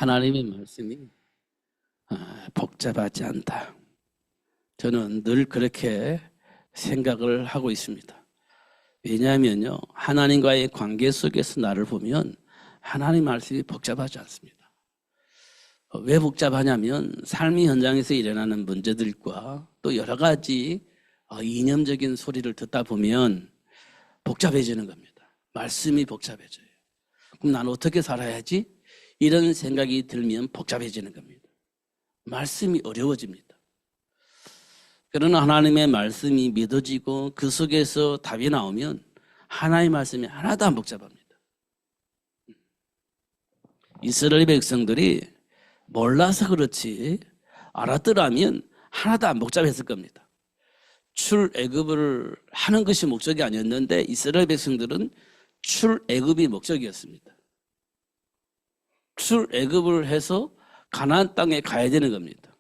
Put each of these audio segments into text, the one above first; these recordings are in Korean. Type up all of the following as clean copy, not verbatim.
하나님의 말씀이 복잡하지 않다. 저는 늘 그렇게 생각을 하고 있습니다. 왜냐하면요, 하나님과의 관계 속에서 나를 보면 하나님 말씀이 복잡하지 않습니다. 왜 복잡하냐면 삶의 현장에서 일어나는 문제들과 또 여러 가지 이념적인 소리를 듣다 보면 복잡해지는 겁니다. 말씀이 복잡해져요. 그럼 나는 어떻게 살아야지? 이런 생각이 들면 복잡해지는 겁니다. 말씀이 어려워집니다. 그러나 하나님의 말씀이 믿어지고 그 속에서 답이 나오면 하나님의 말씀이 하나도 안 복잡합니다. 이스라엘 백성들이 몰라서 그렇지 알았더라면 하나도 안 복잡했을 겁니다. 출애굽을 하는 것이 목적이 아니었는데 이스라엘 백성들은 출애굽이 목적이었습니다. 출애굽을 해서 가나안 땅에 가야 되는 겁니다.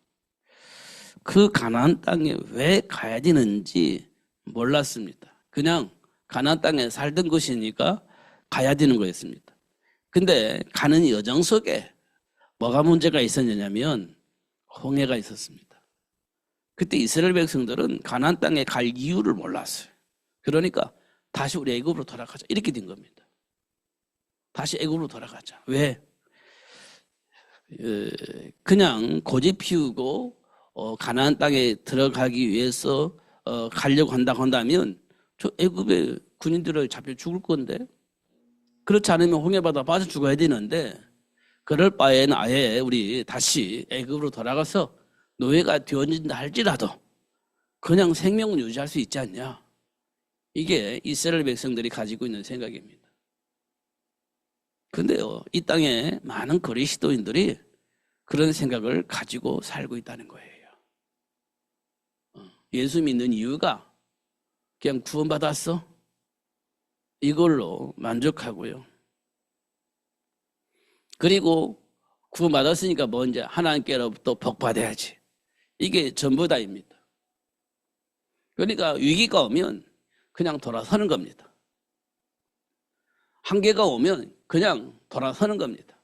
그 가나안 땅에 왜 가야 되는지 몰랐습니다. 그냥 가나안 땅에 살던 곳이니까 가야 되는 거였습니다. 근데 가는 여정 속에 뭐가 문제가 있었냐면 홍해가 있었습니다. 그때 이스라엘 백성들은 가나안 땅에 갈 이유를 몰랐어요. 그러니까 다시 우리 애굽으로 돌아가자 이렇게 된 겁니다. 다시 애굽으로 돌아가자. 왜? 그냥 고집 피우고 가나안 땅에 들어가기 위해서 가려고 한다면 저 애굽의 군인들을 잡혀 죽을 건데, 그렇지 않으면 홍해바다 빠져 죽어야 되는데, 그럴 바에는 아예 우리 다시 애굽으로 돌아가서 노예가 되어진다 할지라도 그냥 생명을 유지할 수 있지 않냐. 이게 이스라엘 백성들이 가지고 있는 생각입니다. 근데요, 이 땅에 많은 그리스도인들이 그런 생각을 가지고 살고 있다는 거예요. 예수 믿는 이유가 그냥 구원받았어? 이걸로 만족하고요. 그리고 구원받았으니까 뭐 이제 하나님께로부터 복받아야지. 이게 전부 다입니다. 그러니까 위기가 오면 그냥 돌아서는 겁니다. 한계가 오면 그냥 돌아서는 겁니다.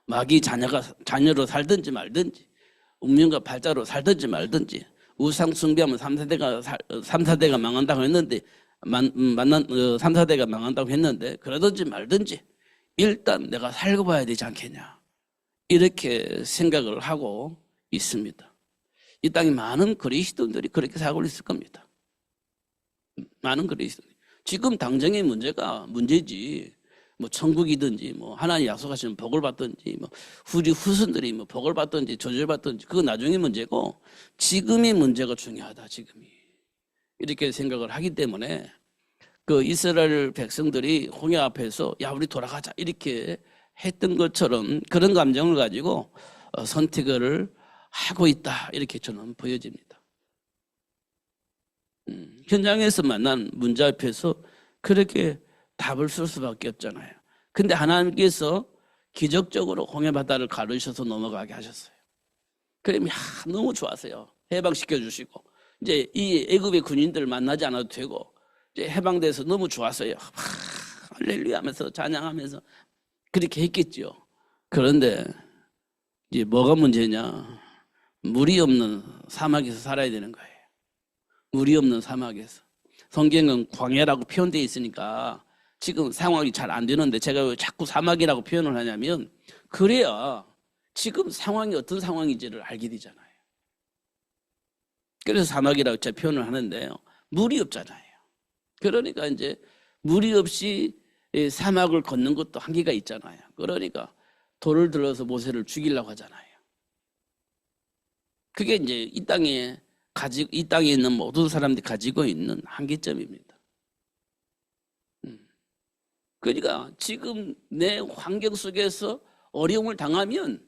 마귀 자녀로 살든지 말든지, 운명과 팔자로 살든지 말든지, 우상 숭배하면 3사대가 망한다고 했는데, 3사대가 망한다고 했는데, 그러든지 말든지, 일단 내가 살고 봐야 되지 않겠냐. 이렇게 생각을 하고 있습니다. 이 땅에 많은 그리스도인들이 그렇게 살고 있을 겁니다. 많은 그리스도인들. 지금 당장의 문제가 문제지. 뭐 천국이든지 뭐 하나님 약속하시는 복을 받든지 뭐 우리 후손들이 뭐 복을 받든지 저주를 받든지 그건 나중의 문제고, 지금의 문제가 중요하다. 지금이. 이렇게 생각을 하기 때문에 그 이스라엘 백성들이 홍해 앞에서 야 우리 돌아가자 이렇게 했던 것처럼 그런 감정을 가지고 선택을 하고 있다. 이렇게 저는 보여집니다. 현장에서 만난 문제 앞에서 그렇게 답을 쓸 수밖에 없잖아요. 근데 하나님께서 기적적으로 홍해바다를 가르셔서 넘어가게 하셨어요. 그러면 너무 좋았어요. 해방시켜 주시고 이제 이 애굽의 군인들을 만나지 않아도 되고 이제 해방돼서 너무 좋았어요. 할렐루야 하면서 찬양하면서 그렇게 했겠죠. 그런데 이제 뭐가 문제냐? 물이 없는 사막에서 살아야 되는 거예요. 물이 없는 사막에서. 성경은 광야라고 표현되어 있으니까 지금 상황이 잘 안 되는데 제가 왜 자꾸 사막이라고 표현을 하냐면, 그래야 지금 상황이 어떤 상황인지를 알게 되잖아요. 그래서 사막이라고 제가 표현을 하는데요, 물이 없잖아요. 그러니까 이제 물이 없이 사막을 걷는 것도 한계가 있잖아요. 그러니까 돌을 들어서 모세를 죽이려고 하잖아요. 그게 이제 이 땅에 있는 모든 사람들이 가지고 있는 한계점입니다. 그러니까 지금 내 환경 속에서 어려움을 당하면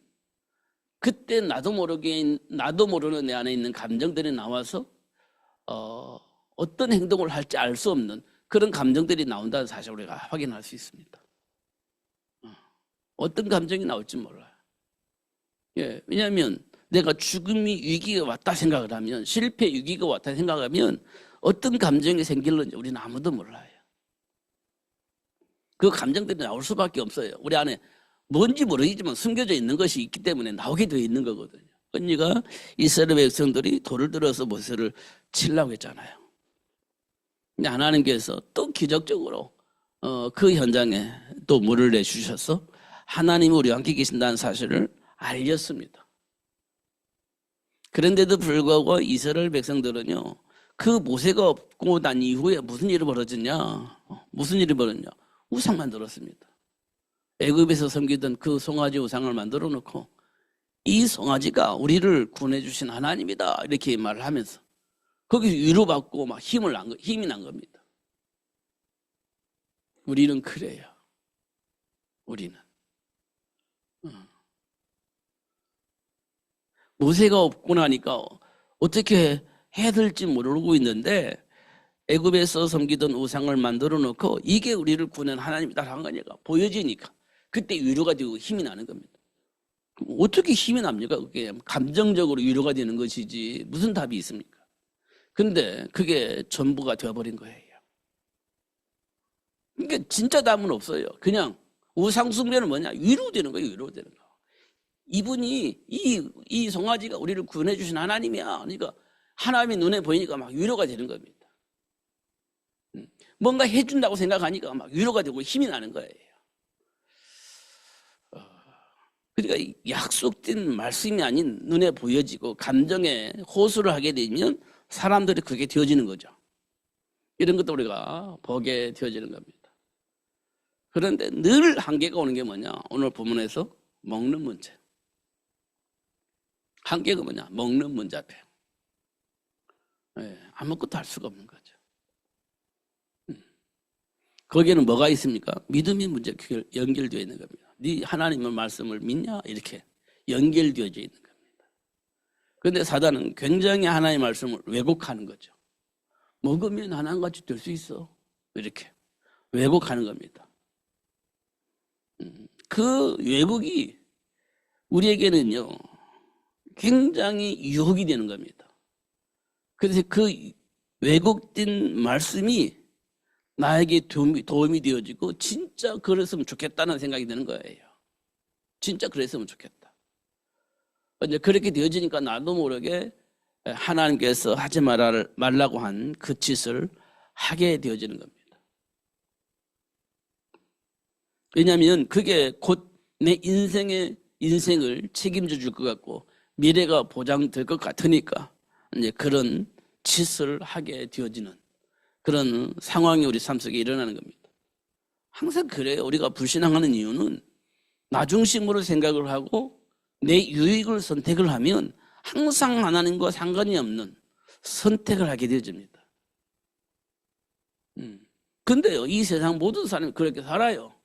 그때 나도 모르는 내 안에 있는 감정들이 나와서 어떤 행동을 할지 알 수 없는 그런 감정들이 나온다는 사실을 우리가 확인할 수 있습니다. 어떤 감정이 나올지 몰라요. 예, 왜냐하면 내가 죽음이 위기가 왔다 생각을 하면, 실패 위기가 왔다 생각하면 어떤 감정이 생길는지 우리는 아무도 몰라요. 그 감정들이 나올 수밖에 없어요. 우리 안에 뭔지 모르겠지만 숨겨져 있는 것이 있기 때문에 나오게 되어 있는 거거든요. 그러니까 이스라엘 백성들이 돌을 들어서 모세를 치려고 했잖아요. 근데 하나님께서 또 기적적으로 그 현장에 또 물을 내주셔서 하나님이 우리와 함께 계신다는 사실을 알렸습니다. 그런데도 불구하고 이스라엘 백성들은요, 그 모세가 없고 난 이후에 무슨 일이 벌어졌냐? 무슨 일이 벌어졌냐? 우상 만들었습니다. 애굽에서 섬기던 그 송아지 우상을 만들어 놓고 이 송아지가 우리를 구원해 주신 하나님이다 이렇게 말을 하면서 거기서 위로받고 막 힘이 난 겁니다. 우리는 그래요. 우리는 모세가 없고 나니까 어떻게 해야 될지 모르고 있는데 애굽에서 섬기던 우상을 만들어 놓고 이게 우리를 구원한 하나님이다 하는 거니까 보여지니까 그때 위로가 되고 힘이 나는 겁니다. 어떻게 힘이 납니까? 그게 감정적으로 위로가 되는 것이지 무슨 답이 있습니까? 근데 그게 전부가 되어버린 거예요. 그러니까 진짜 답은 없어요. 그냥 우상 숭배는 뭐냐? 위로되는 거예요. 위로되는 거. 이분이 이 송아지가 우리를 구원해 주신 하나님이야. 그러니까 하나님이 눈에 보이니까 막 위로가 되는 겁니다. 뭔가 해준다고 생각하니까 막 위로가 되고 힘이 나는 거예요. 그러니까 약속된 말씀이 아닌 눈에 보여지고 감정에 호소를 하게 되면 사람들이 그게 되어지는 거죠. 이런 것도 우리가 보게 되어지는 겁니다. 그런데 늘 한계가 오는 게 뭐냐? 오늘 본문에서 먹는 문제. 한계가 뭐냐? 먹는 문제 앞에. 아무것도 할 수가 없는 거죠. 거기에는 뭐가 있습니까? 믿음이 문제 연결되어 있는 겁니다. 네 하나님의 말씀을 믿냐? 이렇게 연결되어져 있는 겁니다. 그런데 사단은 굉장히 하나님의 말씀을 왜곡하는 거죠. 먹으면 하나님같이 될 수 있어. 이렇게 왜곡하는 겁니다. 그 왜곡이 우리에게는요 굉장히 유혹이 되는 겁니다. 그래서 그 왜곡된 말씀이 나에게 도움이 되어지고 진짜 그랬으면 좋겠다는 생각이 드는 거예요. 진짜 그랬으면 좋겠다. 이제 그렇게 되어지니까 나도 모르게 하나님께서 하지 말라고 한 그 짓을 하게 되어지는 겁니다. 왜냐하면 그게 곧 내 인생을 책임져 줄 것 같고 미래가 보장될 것 같으니까 이제 그런 짓을 하게 되어지는 그런 상황이 우리 삶 속에 일어나는 겁니다. 항상 그래요. 우리가 불신앙하는 이유는 나 중심으로 생각을 하고 내 유익을 선택을 하면 항상 하나님과 상관이 없는 선택을 하게 되어집니다. 근데요, 이 세상 모든 사람이 그렇게 살아요.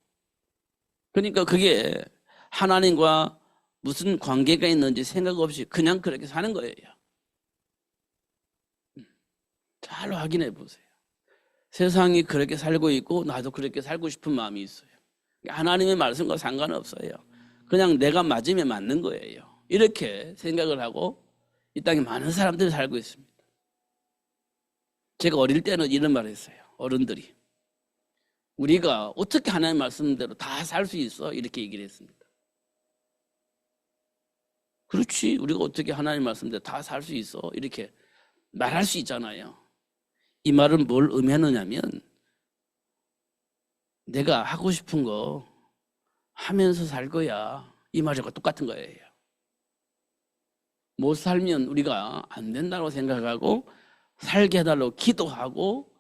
그러니까 그게 하나님과 무슨 관계가 있는지 생각 없이 그냥 그렇게 사는 거예요. 잘 확인해 보세요. 세상이 그렇게 살고 있고 나도 그렇게 살고 싶은 마음이 있어요. 하나님의 말씀과 상관없어요. 그냥 내가 맞으면 맞는 거예요. 이렇게 생각을 하고 이 땅에 많은 사람들이 살고 있습니다. 제가 어릴 때는 이런 말을 했어요. 어른들이. 우리가 어떻게 하나님의 말씀대로 다 살 수 있어? 이렇게 얘기를 했습니다. 그렇지. 우리가 어떻게 하나님의 말씀대로 다 살 수 있어? 이렇게 말할 수 있잖아요. 이 말은 뭘 의미하느냐면 내가 하고 싶은 거 하면서 살 거야. 이 말과 똑같은 거예요. 못 살면 우리가 안 된다고 생각하고 살게 해달라고 기도하고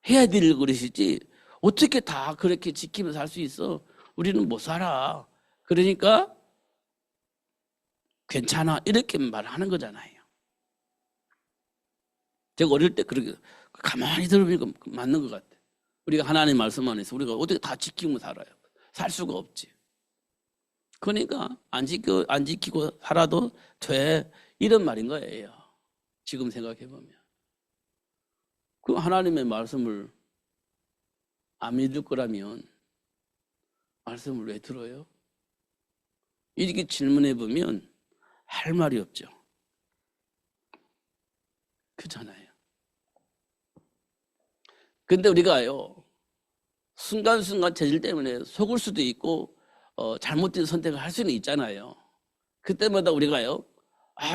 해야 될 그릇이지 어떻게 다 그렇게 지키면서 살 수 있어? 우리는 못 살아. 그러니까 괜찮아. 이렇게 말하는 거잖아요. 제가 어릴 때 그렇게 가만히 들으면 맞는 것 같아. 우리가 하나님 말씀 안에서 우리가 어떻게 다 지키고 살아요? 살 수가 없지. 그러니까 안 지키고 살아도 돼. 이런 말인 거예요. 지금 생각해 보면. 그 하나님의 말씀을 안 믿을 거라면 말씀을 왜 들어요? 이렇게 질문해 보면 할 말이 없죠. 그렇잖아요. 근데 우리가요, 순간순간 재질 때문에 속을 수도 있고, 잘못된 선택을 할 수는 있잖아요. 그때마다 우리가요,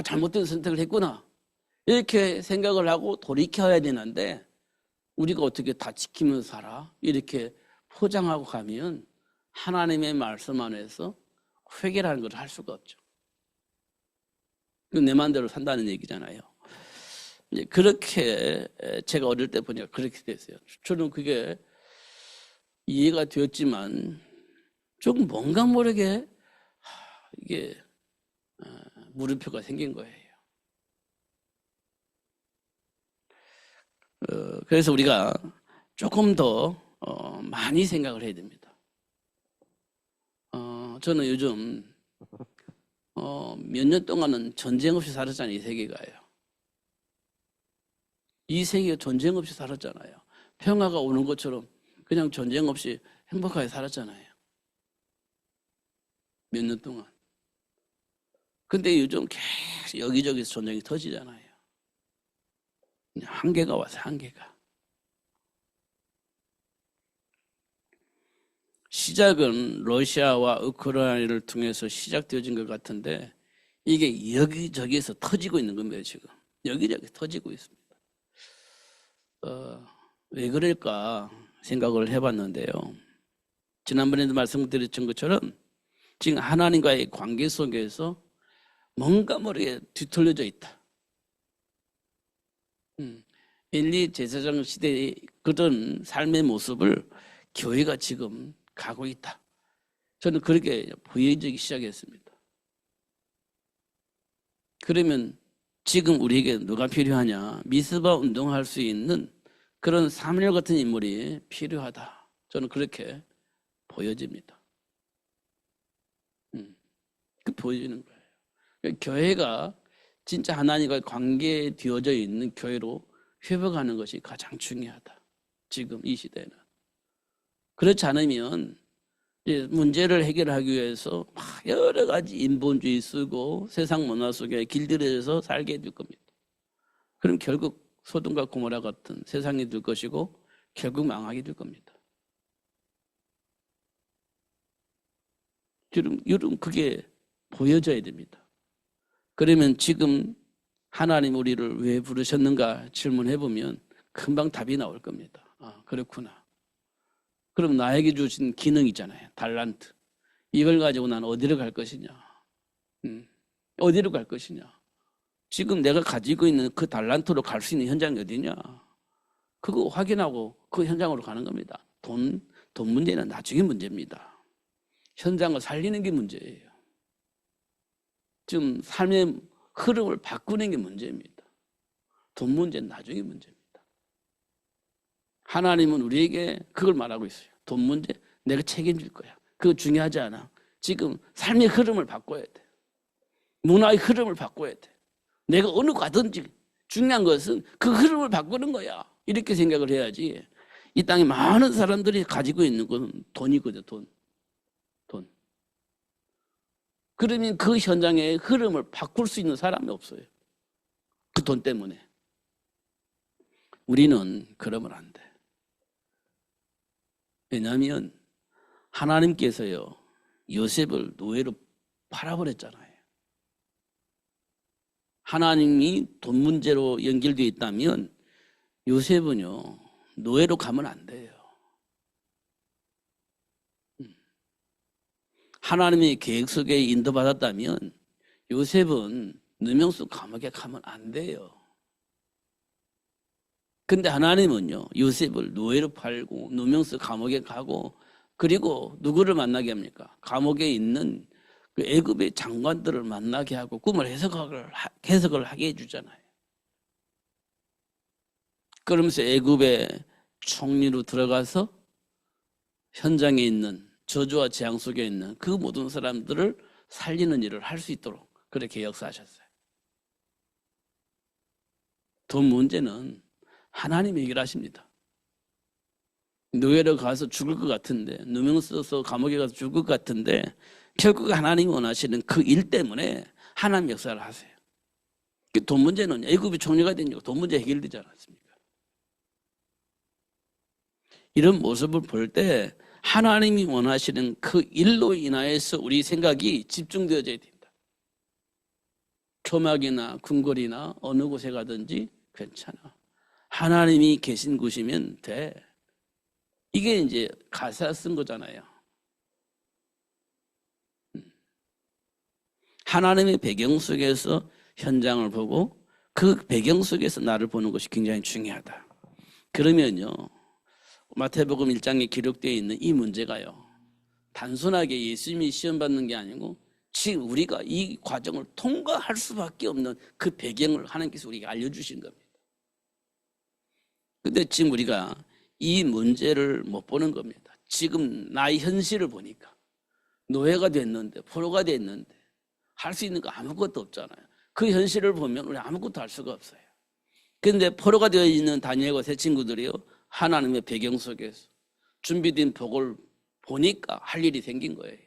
잘못된 선택을 했구나, 이렇게 생각을 하고 돌이켜야 되는데, 우리가 어떻게 다 지키면서 살아? 이렇게 포장하고 가면 하나님의 말씀 안에서 회개라는 걸 할 수가 없죠. 내 마음대로 산다는 얘기잖아요. 이제 그렇게 제가 어릴 때 보니까 그렇게 됐어요. 저는 그게 이해가 되었지만 조금 뭔가 모르게 이게 물음표가 생긴 거예요. 그래서 우리가 조금 더 많이 생각을 해야 됩니다. 저는 요즘 몇 년 동안은 전쟁 없이 살았잖아요. 이 세계가요. 이 세계가 전쟁 없이 살았잖아요. 평화가 오는 것처럼 그냥 전쟁 없이 행복하게 살았잖아요. 몇 년 동안. 근데 요즘 계속 여기저기서 전쟁이 터지잖아요. 한계가 와서 한계가. 시작은 러시아와 우크라이나를 통해서 시작되어진 것 같은데 이게 여기저기서 터지고 있는 겁니다. 지금 여기저기 터지고 있습니다. 왜 그럴까 생각을 해봤는데요. 지난번에도 말씀드렸던 것처럼 지금 하나님과의 관계 속에서 뭔가 모르게 뒤틀려져 있다. 엘리 제사장 시대의 그런 삶의 모습을 교회가 지금 가고 있다. 저는 그렇게 보여지기 시작했습니다. 그러면 지금 우리에게 누가 필요하냐? 미스바 운동할 수 있는 그런 사무엘 같은 인물이 필요하다. 저는 그렇게 보여집니다. 그 보여지는 거예요. 그러니까 교회가 진짜 하나님과 관계에 되어져 있는 교회로 회복하는 것이 가장 중요하다. 지금 이 시대는. 그렇지 않으면 문제를 해결하기 위해서 여러 가지 인본주의 쓰고 세상 문화 속에 길들여져서 살게 될 겁니다. 그럼 결국 소돔과 고모라 같은 세상이 될 것이고 결국 망하게 될 겁니다. 여러분 그게 보여져야 됩니다. 그러면 지금 하나님 우리를 왜 부르셨는가 질문해보면 금방 답이 나올 겁니다. 그렇구나. 그럼 나에게 주신 기능 있잖아요. 달란트. 이걸 가지고 난 어디로 갈 것이냐. 어디로 갈 것이냐. 지금 내가 가지고 있는 그 달란트로 갈 수 있는 현장이 어디냐. 그거 확인하고 그 현장으로 가는 겁니다. 돈 문제는 나중에 문제입니다. 현장을 살리는 게 문제예요. 지금 삶의 흐름을 바꾸는 게 문제입니다. 돈 문제는 나중에 문제입니다. 하나님은 우리에게 그걸 말하고 있어요. 돈 문제 내가 책임질 거야. 그거 중요하지 않아. 지금 삶의 흐름을 바꿔야 돼. 문화의 흐름을 바꿔야 돼. 내가 어느 가든지 중요한 것은 그 흐름을 바꾸는 거야. 이렇게 생각을 해야지. 이 땅에 많은 사람들이 가지고 있는 건 돈이거든. 돈. 그러면 그 현장의 흐름을 바꿀 수 있는 사람이 없어요. 그 돈 때문에. 우리는 그러면 안 돼. 왜냐하면 하나님께서요 요셉을 노예로 팔아버렸잖아요. 하나님이 돈 문제로 연결되어 있다면 요셉은요 노예로 가면 안 돼요. 하나님의 계획 속에 인도받았다면 요셉은 누명수 감옥에 가면 안 돼요. 근데 하나님은요 요셉을 노예로 팔고 누명수 감옥에 가고 그리고 누구를 만나게 합니까? 감옥에 있는 그 애굽의 장관들을 만나게 하고 꿈을 해석을 하게 해주잖아요. 그러면서 애굽의 총리로 들어가서 현장에 있는 저주와 재앙 속에 있는 그 모든 사람들을 살리는 일을 할 수 있도록 그렇게 역사하셨어요. 돈 문제는 하나님이 해결하십니다. 노예로 가서 죽을 것 같은데 누명 써서 감옥에 가서 죽을 것 같은데 결국 하나님이 원하시는 그 일 때문에 하나님 역사를 하세요. 돈 문제는 애굽이 총리가 되니까 돈 문제 해결되지 않았습니까? 이런 모습을 볼 때 하나님이 원하시는 그 일로 인하여서 우리 생각이 집중되어져야 된다. 초막이나 궁궐이나 어느 곳에 가든지 괜찮아. 하나님이 계신 곳이면 돼. 이게 이제 가사 쓴 거잖아요. 하나님의 배경 속에서 현장을 보고 그 배경 속에서 나를 보는 것이 굉장히 중요하다. 그러면요, 마태복음 1장에 기록되어 있는 이 문제가요, 단순하게 예수님이 시험 받는 게 아니고 지금 우리가 이 과정을 통과할 수밖에 없는 그 배경을 하나님께서 우리에게 알려주신 겁니다. 근데 지금 우리가 이 문제를 못 보는 겁니다. 지금 나의 현실을 보니까 노예가 됐는데, 포로가 됐는데 할 수 있는 거 아무것도 없잖아요. 그 현실을 보면 우리 아무것도 할 수가 없어요. 그런데 포로가 되어 있는 다니엘과 세 친구들이요, 하나님의 배경 속에서 준비된 복을 보니까 할 일이 생긴 거예요.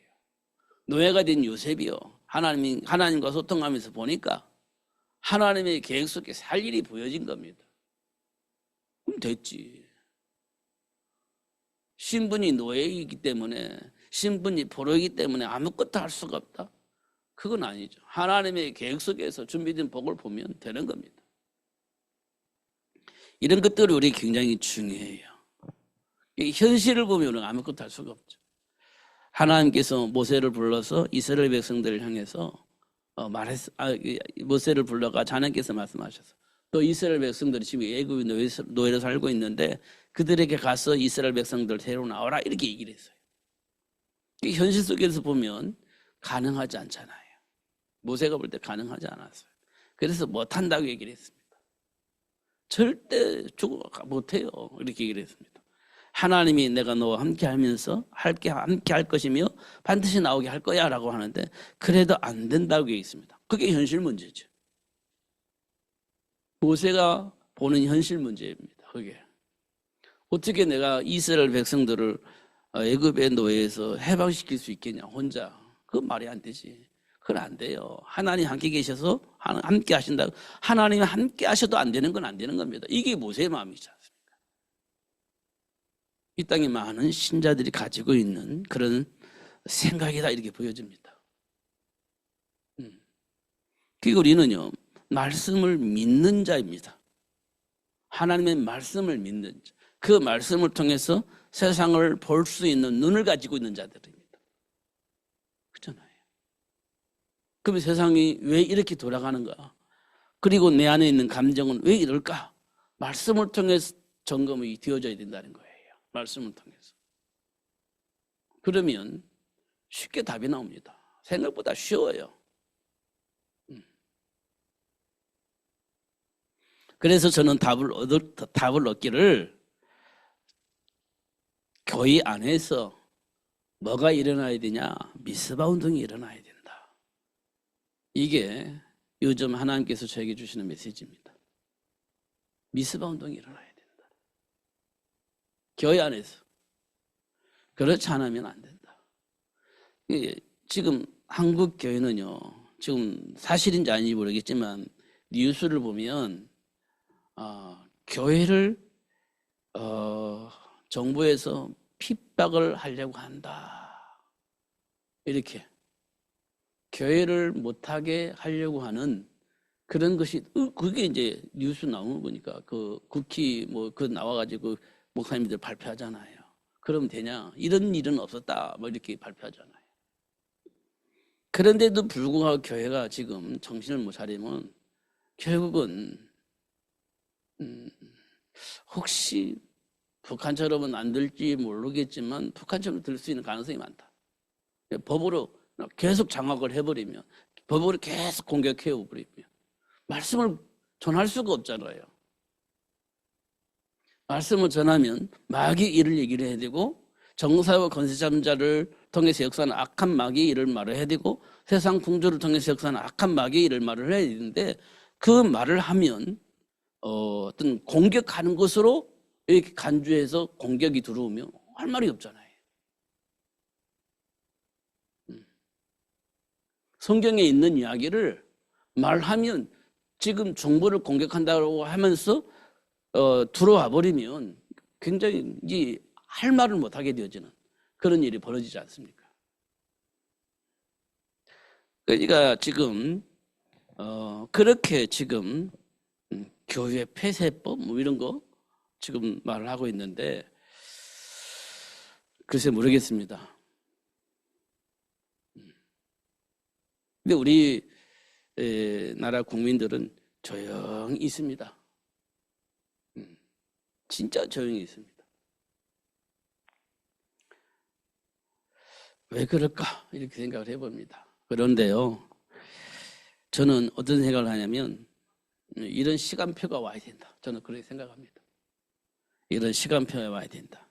노예가 된 요셉이요, 하나님과 소통하면서 보니까 하나님의 계획 속에서 할 일이 보여진 겁니다. 그럼 됐지. 신분이 노예이기 때문에, 신분이 포로이기 때문에 아무것도 할 수가 없다? 그건 아니죠. 하나님의 계획 속에서 준비된 복을 보면 되는 겁니다. 이런 것들이 우리 굉장히 중요해요. 현실을 보면 아무것도 할 수가 없죠. 하나님께서 모세를 불러서 이스라엘 백성들을 향해서 모세를 불러가 하나님께서 말씀하셔서 또 이스라엘 백성들이 지금 애굽의 노예로 살고 있는데 그들에게 가서 이스라엘 백성들 데리고 나와라, 이렇게 얘기를 했어요. 현실 속에서 보면 가능하지 않잖아요. 모세가 볼 때 가능하지 않았어요. 그래서 못한다고 얘기를 했습니다. 절대 못해요, 이렇게 얘기를 했습니다. 하나님이 내가 너와 함께 하면서 함께 할 것이며 반드시 나오게 할 거야 라고 하는데 그래도 안 된다고 얘기했습니다. 그게 현실 문제죠. 모세가 보는 현실 문제입니다. 그게 어떻게 내가 이스라엘 백성들을 애굽의 노예에서 해방시킬 수 있겠냐 혼자. 그건 말이 안 되지. 그건 안 돼요. 하나님 함께 계셔서 함께 하신다. 하나님이 함께 하셔도 안 되는 건 안 되는 겁니다. 이게 모세의 마음이지 않습니까? 이 땅에 많은 신자들이 가지고 있는 그런 생각이다, 이렇게 보여집니다. 그리고 우리는요, 말씀을 믿는 자입니다. 하나님의 말씀을 믿는 자. 그 말씀을 통해서 세상을 볼 수 있는 눈을 가지고 있는 자들입니다. 그렇잖아요. 그러면 세상이 왜 이렇게 돌아가는가? 그리고 내 안에 있는 감정은 왜 이럴까? 말씀을 통해서 점검이 되어져야 된다는 거예요. 말씀을 통해서. 그러면 쉽게 답이 나옵니다. 생각보다 쉬워요. 그래서 저는 답을 얻기를 교회 안에서 뭐가 일어나야 되냐? 미스바 운동이 일어나야 된다. 이게 요즘 하나님께서 저에게 주시는 메시지입니다. 미스바 운동이 일어나야 된다. 교회 안에서. 그렇지 않으면 안 된다. 지금 한국 교회는요, 지금 사실인지 아닌지 모르겠지만 뉴스를 보면 교회를 정부에서 핍박을 하려고 한다. 이렇게 교회를 못하게 하려고 하는 그런 것이, 그게 이제 뉴스 나오는 거 보니까 그 국회 그 나와가지고 목사님들 발표하잖아요. 그러면 되냐? 이런 일은 없었다. 이렇게 발표하잖아요. 그런데도 불구하고 교회가 지금 정신을 못 차리면 결국은 혹시 북한처럼은 안 될지 모르겠지만 북한처럼 될 수 있는 가능성이 많다. 법으로 계속 장악을 해버리면, 법으로 계속 공격해버리면 말씀을 전할 수가 없잖아요. 말씀을 전하면 마귀의 일을 얘기를 해야 되고, 정사와 권세자를 통해서 역사하는 악한 마귀의 일을 말해야 되고, 세상 풍조를 통해서 역사하는 악한 마귀의 일을 말을 해야 되는데, 그 말을 하면 어떤 공격하는 것으로 이렇게 간주해서 공격이 들어오면 할 말이 없잖아요. 성경에 있는 이야기를 말하면 지금 정부를 공격한다고 하면서 들어와 버리면 굉장히 할 말을 못하게 되어지는 그런 일이 벌어지지 않습니까? 그러니까 지금 그렇게 지금 교회 폐쇄법 뭐 이런 거 지금 말을 하고 있는데 글쎄 모르겠습니다. 근데 우리 나라 국민들은 조용히 있습니다. 진짜 조용히 있습니다. 왜 그럴까 이렇게 생각을 해봅니다. 그런데요, 저는 어떤 생각을 하냐면 이런 시간표가 와야 된다. 저는 그렇게 생각합니다. 이런 시간표가 와야 된다.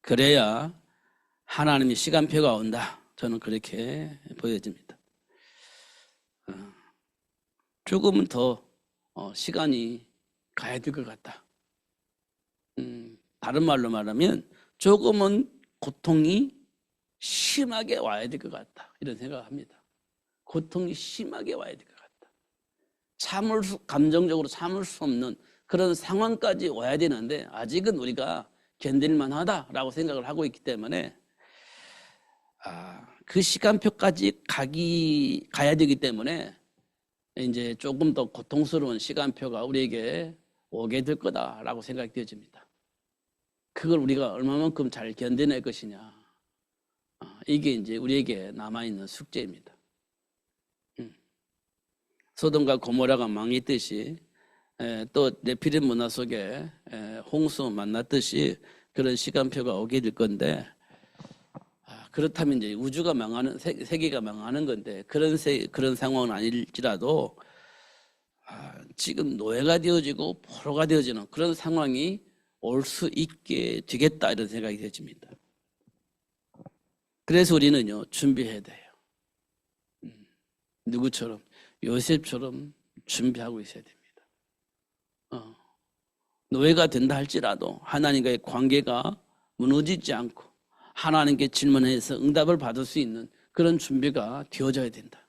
그래야 하나님의 시간표가 온다. 저는 그렇게 보여집니다. 조금은 더 시간이 가야 될 것 같다. 다른 말로 말하면 조금은 고통이 심하게 와야 될 것 같다. 이런 생각을 합니다. 고통이 심하게 와야 될 것 같다. 감정적으로 참을 수 없는 그런 상황까지 와야 되는데 아직은 우리가 견딜만 하다라고 생각을 하고 있기 때문에 그 시간표까지 가야 되기 때문에 이제 조금 더 고통스러운 시간표가 우리에게 오게 될 거다라고 생각이 되어집니다. 그걸 우리가 얼마만큼 잘 견뎌낼 것이냐. 이게 이제 우리에게 남아있는 숙제입니다. 소돔과 고모라가 망했듯이 또 네피림 문화 속에 홍수 만났듯이 그런 시간표가 오게 될 건데 그렇다면 이제 우주가 망하는 세계가 망하는 건데 그런 상황은 아닐지라도 지금 노예가 되어지고 포로가 되어지는 그런 상황이 올 수 있게 되겠다 이런 생각이 되집니다. 그래서 우리는요 준비해야 돼요. 누구처럼 요셉처럼 준비하고 있어야 됩니다. 노예가 된다 할지라도 하나님과의 관계가 무너지지 않고 하나님께 질문해서 응답을 받을 수 있는 그런 준비가 되어져야 된다.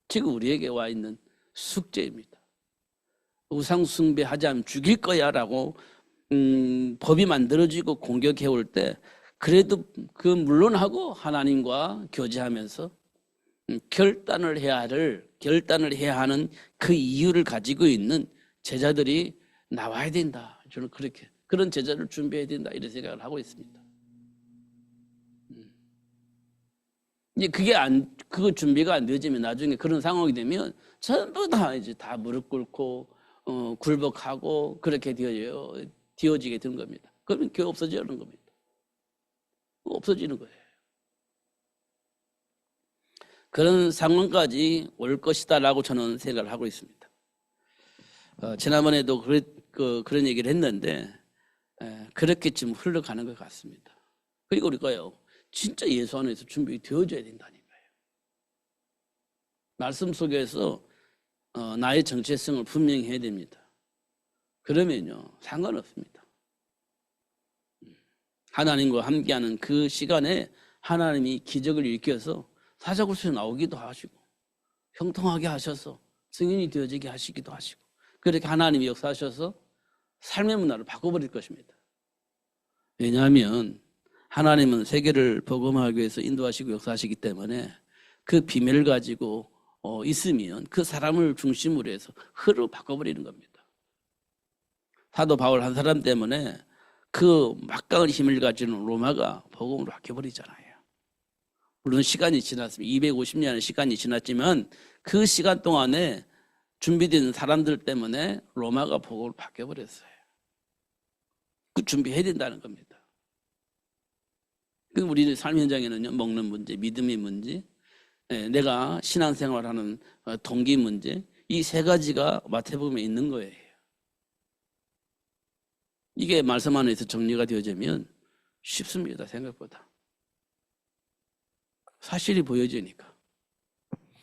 지금 우리에게 와 있는 숙제입니다. 우상 숭배하지 않으면 죽일 거야 라고 법이 만들어지고 공격해 올 때 그래도 그 물론하고 하나님과 교제하면서 결단을 해야 하는 그 이유를 가지고 있는 제자들이 나와야 된다. 저는 그런 제자를 준비해야 된다 이런 생각을 하고 있습니다. 이제 그거 준비가 안 되어지면 나중에 그런 상황이 되면 전부 다 이제 다 무릎 꿇고 굴복하고 그렇게 되어지게 되는 겁니다. 그러면 교회 없어지는 겁니다. 없어지는 거예요. 그런 상황까지 올 것이다라고 저는 생각을 하고 있습니다. 지난번에도 그런 얘기를 했는데 그렇게 지금 흘러가는 것 같습니다. 그리고 우리가요 진짜 예수 안에서 준비되어져야 된다니까요. 말씀 속에서 나의 정체성을 분명히 해야 됩니다. 그러면요 상관없습니다. 하나님과 함께하는 그 시간에 하나님이 기적을 일으켜서 사자굴수에 나오기도 하시고 형통하게 하셔서 승인이 되어지게 하시기도 하시고 그렇게 하나님이 역사하셔서 삶의 문화를 바꿔버릴 것입니다. 왜냐하면 하나님은 세계를 복음화하기 위해서 인도하시고 역사하시기 때문에 그 비밀을 가지고 있으면 그 사람을 중심으로 해서 흐름을 바꿔버리는 겁니다. 사도 바울 한 사람 때문에 그 막강한 힘을 가지는 로마가 복음으로 바뀌어버리잖아요. 물론 시간이 지났습니다. 250년의 시간이 지났지만 그 시간 동안에 준비된 사람들 때문에 로마가 복음으로 바뀌어버렸어요. 그 준비해야 된다는 겁니다. 우리 삶 현장에는요, 먹는 문제, 믿음의 문제, 내가 신앙생활하는 동기 문제, 이 세 가지가 마태복음에 있는 거예요. 이게 말씀 안에서 정리가 되어지면 쉽습니다, 생각보다. 사실이 보여지니까.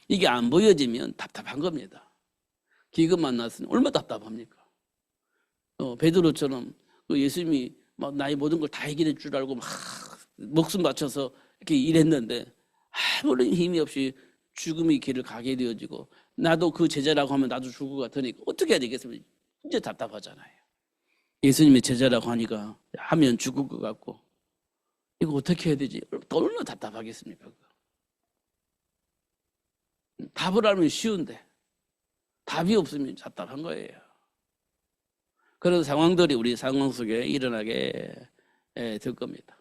이게 안 보여지면 답답한 겁니다. 기금 만났으니 얼마나 답답합니까? 베드로처럼 예수님이 막 나의 모든 걸 다 해결해 줄 알고 막 목숨 바쳐서 이렇게 일했는데 아무런 힘이 없이 죽음의 길을 가게 되어지고 나도 그 제자라고 하면 나도 죽을 것 같으니까 어떻게 해야 되겠습니까? 이제 답답하잖아요. 예수님의 제자라고 하니까 하면 죽을 것 같고 이거 어떻게 해야 되지? 얼마나 답답하겠습니까? 답을 알면 쉬운데 답이 없으면 답답한 거예요. 그런 상황들이 우리 상황 속에 일어나게 될 겁니다.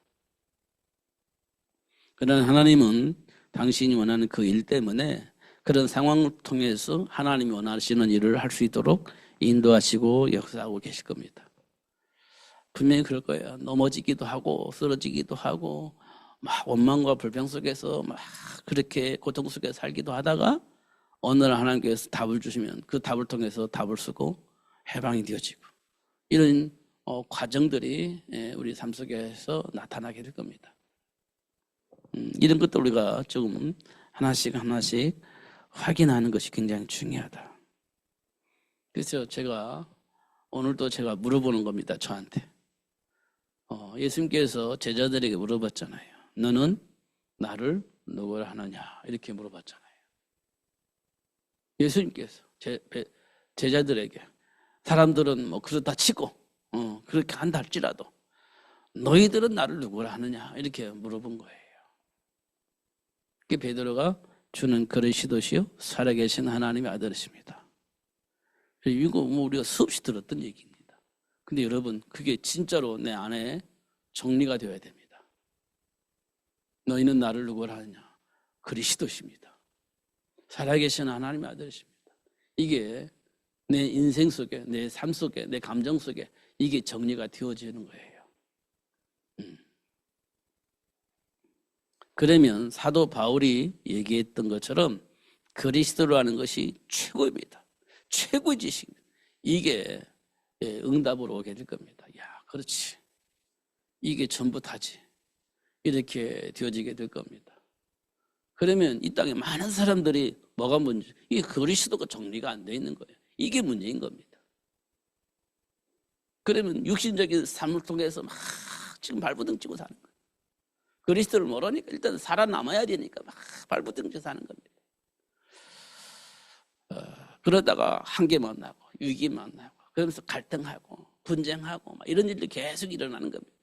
그러나 하나님은 당신이 원하는 그 일 때문에 그런 상황을 통해서 하나님이 원하시는 일을 할 수 있도록 인도하시고 역사하고 계실 겁니다. 분명히 그럴 거예요. 넘어지기도 하고 쓰러지기도 하고 막 원망과 불평 속에서 막 그렇게 고통 속에 살기도 하다가 어느 날 하나님께서 답을 주시면 그 답을 통해서 답을 쓰고 해방이 되어지고 이런 과정들이 우리 삶 속에서 나타나게 될 겁니다. 이런 것도 우리가 조금 하나씩 확인하는 것이 굉장히 중요하다. 그래서 오늘도 제가 물어보는 겁니다. 저한테. 예수님께서 제자들에게 물어봤잖아요. 너는 나를 누구라 하느냐? 이렇게 물어봤잖아요. 예수님께서 제자들에게 사람들은 뭐 그렇다 치고 그렇게 한다 할지라도 너희들은 나를 누구라 하느냐? 이렇게 물어본 거예요. 그게 베드로가 주는 그리스도시요 살아계신 하나님의 아들이십니다. 이거 뭐 우리가 수없이 들었던 얘기입니다. 근데 여러분 그게 진짜로 내 안에 정리가 되어야 됩니다. 너희는 나를 누구라 하느냐? 그리스도십니다. 살아계신 하나님의 아들이십니다. 이게 내 인생 속에, 내 삶 속에, 내 감정 속에 이게 정리가 되어지는 거예요. 그러면 사도 바울이 얘기했던 것처럼 그리스도라는 것이 최고입니다. 최고의 지식입니다. 이게 응답으로 오게 될 겁니다. 야, 그렇지. 이게 전부 다지. 이렇게 되어지게 될 겁니다. 그러면 이 땅에 많은 사람들이 뭐가 문제? 이게 그리스도가 정리가 안 돼 있는 거예요. 이게 문제인 겁니다. 그러면 육신적인 삶을 통해서 막 지금 발부둥 치고 사는 거예요. 그리스도를 모르니까 일단 살아남아야 되니까 막 발부둥 치고 사는 겁니다. 그러다가 한계 만나고 위기 만나고 그러면서 갈등하고 분쟁하고 막 이런 일들이 계속 일어나는 겁니다.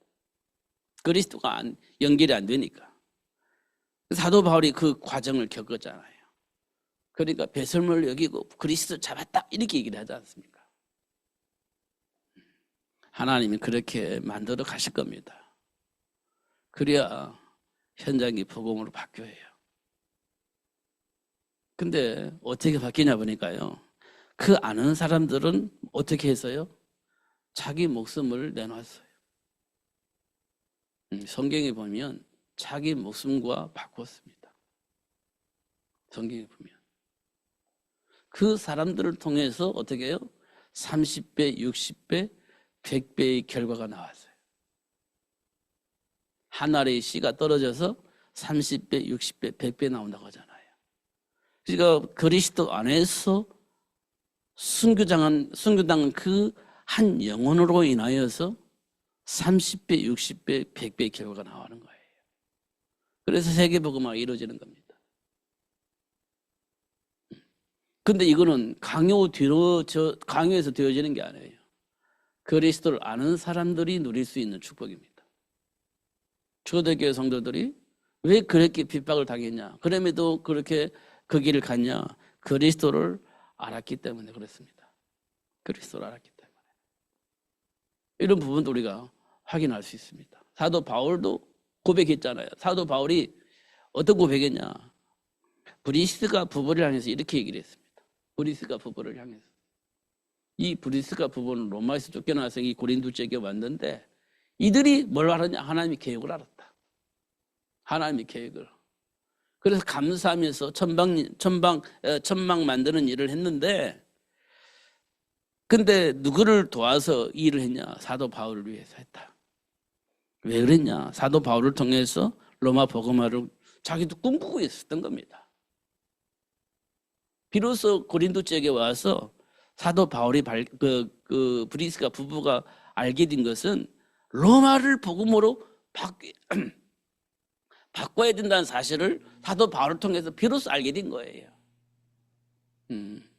그리스도가 연결이 안 되니까. 사도 바울이 그 과정을 겪었잖아요. 그러니까 배설물을 여기고 그리스도 잡았다 이렇게 얘기를 하지 않습니까? 하나님이 그렇게 만들어 가실 겁니다. 그래야 현장이 복음으로 바뀌어요. 근데 어떻게 바뀌냐 보니까요. 그 아는 사람들은 어떻게 해서요? 자기 목숨을 내놨어요. 성경에 보면 자기 목숨과 바꿨습니다. 성경에 보면. 그 사람들을 통해서 어떻게 해요? 30배, 60배, 100배의 결과가 나왔어요. 한 알의 씨가 떨어져서 30배, 60배, 100배 나온다고 하잖아요. 그러니까 그리스도 안에서 순교당한 그 한 영혼으로 인하여서 30배, 60배, 100배의 결과가 나오는 거예요. 그래서 세계복음화가 이루어지는 겁니다. 근데 이거는 강요해서 되어지는 게 아니에요. 그리스도를 아는 사람들이 누릴 수 있는 축복입니다. 초대교회 성도들이 왜 그렇게 핍박을 당했냐? 그럼에도 그렇게 그 길을 갔냐? 그리스도를 알았기 때문에 그렇습니다. 그리스도를 알았기 때문에. 이런 부분도 우리가 확인할 수 있습니다. 사도 바울도 고백했잖아요. 사도 바울이 어떤 고백했냐? 브리스가 부부를 향해서 이렇게 얘기를 했습니다. 브리스가 부부를 향해서. 이 브리스가 부부는 로마에서 쫓겨나서 이 고린도 지역에 왔는데 이들이 뭘 알았냐? 하나님의 계획을 알았다. 하나님의 계획을. 그래서 감사하면서 천막 만드는 일을 했는데 근데 누구를 도와서 이 일을 했냐? 사도 바울을 위해서 했다. 왜 그랬냐? 사도 바울을 통해서 로마 복음화를 자기도 꿈꾸고 있었던 겁니다. 비로소 고린도 지역에 와서 사도 바울이 브리스가 부부가 알게 된 것은 로마를 복음으로 바꿔야 된다는 사실을 사도 바울을 통해서 비로소 알게 된 거예요.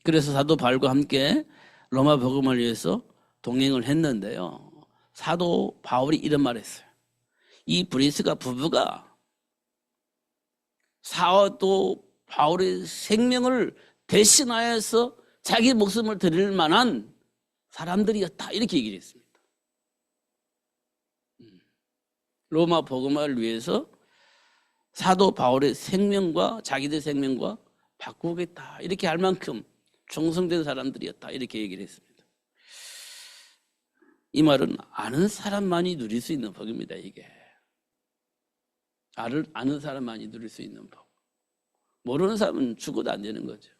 그래서 사도 바울과 함께 로마 복음을 위해서 동행을 했는데요. 사도 바울이 이런 말을 했어요. 이 브리스가 부부가 사도 바울의 생명을 대신하여서 자기 목숨을 드릴 만한 사람들이었다. 이렇게 얘기를 했습니다. 로마 복음화를 위해서 사도 바울의 생명과 자기들 생명과 바꾸겠다. 이렇게 할 만큼 충성된 사람들이었다. 이렇게 얘기를 했습니다. 이 말은 아는 사람만이 누릴 수 있는 복입니다. 이게. 아는 사람만이 누릴 수 있는 복. 모르는 사람은 죽어도 안 되는 거죠.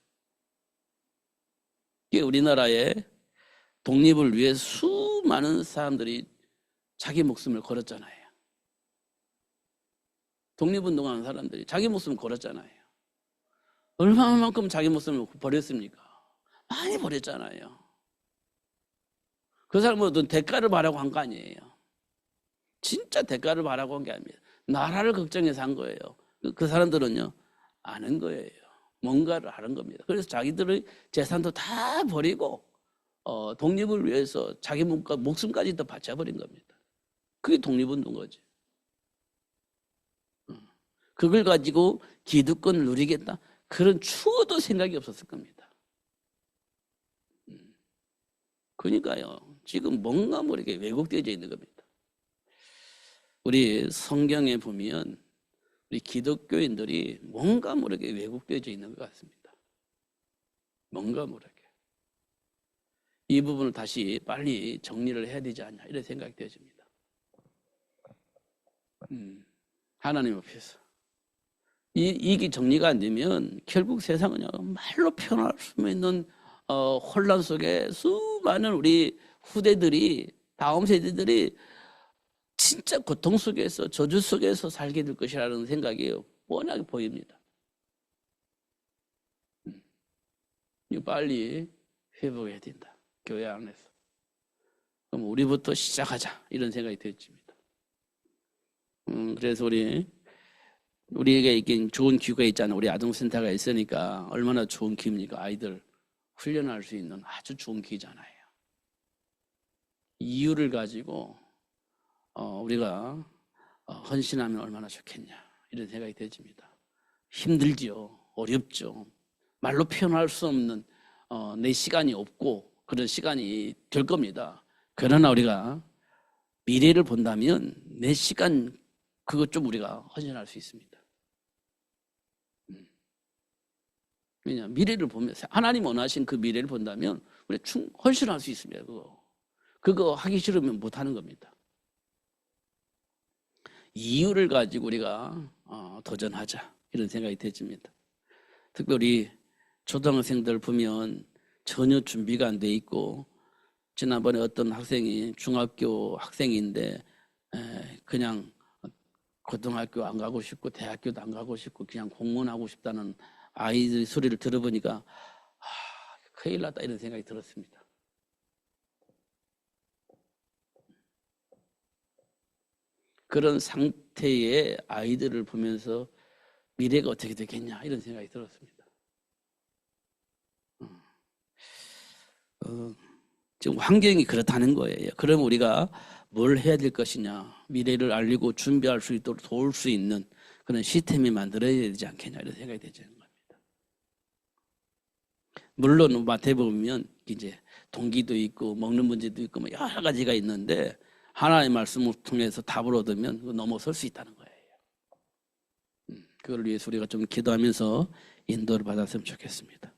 이게 우리나라의 독립을 위해 수많은 사람들이 자기 목숨을 걸었잖아요. 독립운동하는 사람들이 자기 목숨을 걸었잖아요. 얼마만큼 자기 목숨을 버렸습니까? 많이 버렸잖아요. 그 사람은 어떤 대가를 바라고 한 거 아니에요. 진짜 대가를 바라고 한 게 아닙니다. 나라를 걱정해서 한 거예요. 그 사람들은요, 아는 거예요. 뭔가를 하는 겁니다. 그래서 자기들의 재산도 다 버리고 독립을 위해서 자기 목숨까지 도 바쳐버린 겁니다. 그게 독립운동 거지. 그걸 가지고 기득권을 누리겠다. 그런 추호도 생각이 없었을 겁니다. 그러니까요. 지금 뭔가 모르게 왜곡되어져 있는 겁니다. 우리 성경에 보면 우리 기독교인들이 뭔가 모르게 왜곡되어져 있는 것 같습니다. 뭔가 모르게. 이 부분을 다시 빨리 정리를 해야 되지 않냐 이런 생각이 되어집니다. 하나님 앞에서. 이게 정리가 안 되면 결국 세상은 말로 표현할 수 있는 혼란 속에 수많은 우리 후대들이 다음 세대들이 진짜 고통 속에서 저주 속에서 살게 될 것이라는 생각이 뻔하게 보입니다. 이거 빨리 회복해야 된다. 교회 안에서. 그럼 우리부터 시작하자 이런 생각이 들었습니다. 그래서 우리에게 이게 좋은 기회가 있잖아요. 우리 아동센터가 있으니까 얼마나 좋은 기회입니까? 아이들 훈련할 수 있는 아주 좋은 기회잖아요. 이유를 가지고 우리가 헌신하면 얼마나 좋겠냐 이런 생각이 들집니다. 힘들죠. 어렵죠. 말로 표현할 수 없는 내 시간이 없고 그런 시간이 될 겁니다. 그러나 우리가 미래를 본다면 내 시간 그것 좀 우리가 헌신할 수 있습니다. 왜냐 미래를 보면서 하나님 원하신 그 미래를 본다면 우리 헌신할 수 있습니다. 그거 하기 싫으면 못 하는 겁니다. 이유를 가지고 우리가 도전하자 이런 생각이 들집니다. 특별히 초등학생들 보면 전혀 준비가 안 돼 있고 지난번에 어떤 학생이 중학교 학생인데 그냥 고등학교 안 가고 싶고 대학교도 안 가고 싶고 그냥 공무원하고 싶다는 아이들 소리를 들어보니까 큰일 났다 이런 생각이 들었습니다. 그런 상태의 아이들을 보면서 미래가 어떻게 되겠냐 이런 생각이 들었습니다. 지금 환경이 그렇다는 거예요. 그럼 우리가 뭘 해야 될 것이냐 미래를 알리고 준비할 수 있도록 도울 수 있는 그런 시스템이 만들어야 되지 않겠냐 이런 생각이 되는 겁니다. 물론 마태복음은 이제 동기도 있고 먹는 문제도 있고 뭐 여러 가지가 있는데 하나님의 말씀을 통해서 답을 얻으면 넘어설 수 있다는 거예요. 그걸 위해서 우리가 좀 기도하면서 인도를 받았으면 좋겠습니다.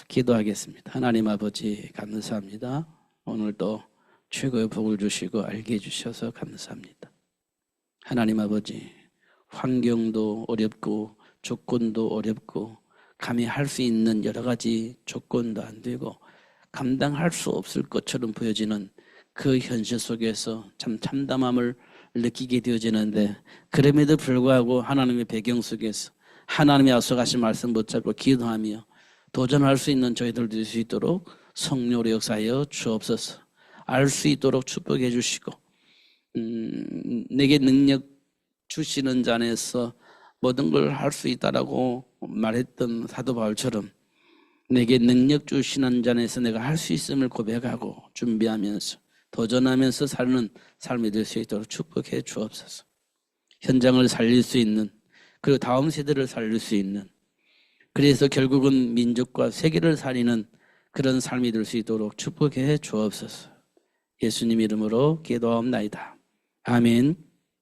기도하겠습니다. 하나님 아버지 감사합니다. 오늘도 최고의 복을 주시고 알게 해주셔서 감사합니다. 하나님 아버지 환경도 어렵고 조건도 어렵고 감히 할 수 있는 여러 가지 조건도 안 되고 감당할 수 없을 것처럼 보여지는 그 현실 속에서 참 참담함을 느끼게 되어지는데 그럼에도 불구하고 하나님의 배경 속에서 하나님의 약속하신 말씀 붙잡고 기도하며 도전할 수 있는 저희들 될 수 있도록 성령으로 역사하여 주옵소서. 알 수 있도록 축복해 주시고 내게 능력 주시는 자 안에서 모든 걸 할 수 있다라고 말했던 사도 바울처럼 내게 능력 주시는 자 안에서 내가 할 수 있음을 고백하고 준비하면서 도전하면서 사는 삶이 될 수 있도록 축복해 주옵소서. 현장을 살릴 수 있는, 그리고 다음 세대를 살릴 수 있는, 그래서 결국은 민족과 세계를 살리는 그런 삶이 될 수 있도록 축복해 주옵소서. 예수님 이름으로 기도하옵나이다. 아멘.